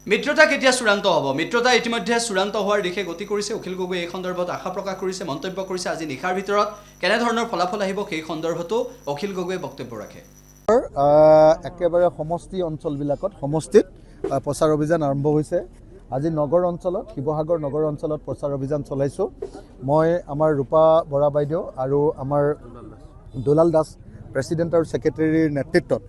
মিত্ৰতা কেতিয়া চূড়ান্ত হ'ব? মিত্ৰতা ইতিমধ্যে চূড়ান্ত হোৱাৰ দিশে গতি কৰিছে। অখিল গগৈ এই সন্দৰ্ভত আশা প্ৰকাশ কৰিছে, মন্তব্য কৰিছে। আজি নিশাৰ ভিতৰত কেনেধৰণৰ ফলাফল আহিব সেই সন্দৰ্ভতো অখিল গগৈয়ে বক্তব্য ৰাখে। একেবাৰে সমষ্টি অঞ্চলবিলাকত সমষ্টিত প্ৰচাৰ অভিযান আৰম্ভ হৈছে। আজি নগৰ অঞ্চলত, শিৱসাগৰ নগৰ অঞ্চলত প্ৰচাৰ অভিযান চলাইছোঁ। মই আমাৰ ৰূপা বৰা বাইদেউ আৰু আমাৰ দুলাল দাস প্ৰেচিডেণ্ট আৰু ছেক্ৰেটেৰীৰ নেতৃত্বত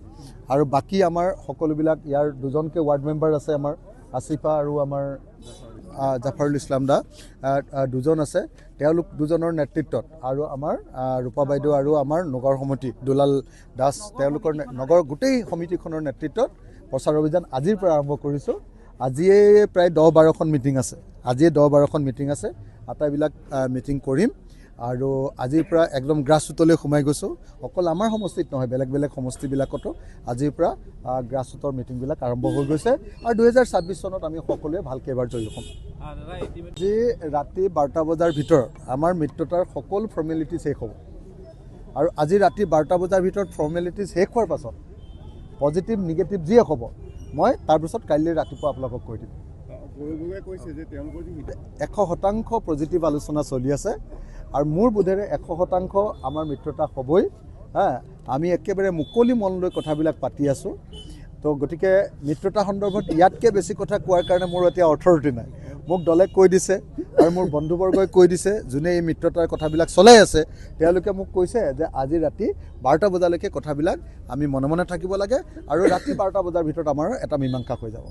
আৰু বাকী আমাৰ সকলোবিলাক ইয়াৰ দুজনকৈ ৱাৰ্ড মেম্বাৰ আছে, আমাৰ আসিফা আৰু আমাৰ জাফাৰুল ইছলাম দা দুজন আছে, তেওঁলোক দুজনৰ নেতৃত্বত আৰু আমাৰ ৰূপা বাইদেউ আৰু আমাৰ নগৰ সমিতি দুলাল দাস তেওঁলোকৰ নগৰ গোটেই সমিতিখনৰ নেতৃত্বত প্ৰচাৰ অভিযান আজিৰ পৰা আৰম্ভ কৰিছোঁ। আজিয়ে প্ৰায় 10-12খন মিটিং আছে, আজিয়ে 10-12খন মিটিং আছে। আটাইবিলাক মিটিং কৰিম আৰু আজিৰ পৰা একদম গ্ৰাছৰুটলৈ সোমাই গৈছোঁ। অকল আমাৰ সমষ্টিত নহয়, বেলেগ বেলেগ সমষ্টিবিলাকতো আজিৰ পৰা গ্ৰাছৰুটৰ মিটিংবিলাক আৰম্ভ হৈ গৈছে আৰু 2026 চনত আমি সকলোৱে ভালকৈ এবাৰ জয়ী হ'ম। আজি ৰাতি 12টা বজাৰ ভিতৰত আমাৰ মিত্ৰতাৰ সকলো ফৰ্মেলিটি শেষ হ'ব আৰু আজি ৰাতি 12টা বজাৰ ভিতৰত ফৰ্মেলিটি শেষ হোৱাৰ পাছত পজিটিভ নিগেটিভ যিয়ে হ'ব মই তাৰপিছত কাইলৈ ৰাতিপুৱা আপোনালোকক কৈ দিম। 100% পজিটিভ আলোচনা চলি আছে আৰু মোৰ বোধেৰে 100% আমাৰ মিত্ৰতা হ'বই। আমি একেবাৰে মুকলি মন লৈ কথাবিলাক পাতি আছোঁ। তো গতিকে মিত্ৰতা সন্দৰ্ভত ইয়াতকৈ বেছি কথা কোৱাৰ কাৰণে মোৰ এতিয়া অথৰিটি নাই। মোক দলে কৈ দিছে আৰু মোৰ বন্ধুবৰ্গই কৈ দিছে, যোনে এই মিত্ৰতাৰ কথাবিলাক চলাই আছে তেওঁলোকে মোক কৈছে যে আজি ৰাতি 12টা বজালৈকে কথাবিলাক আমি মনে মনে থাকিব লাগে আৰু ৰাতি 12টা বজাৰ ভিতৰত আমাৰ এটা মীমাংসা হৈ যাব।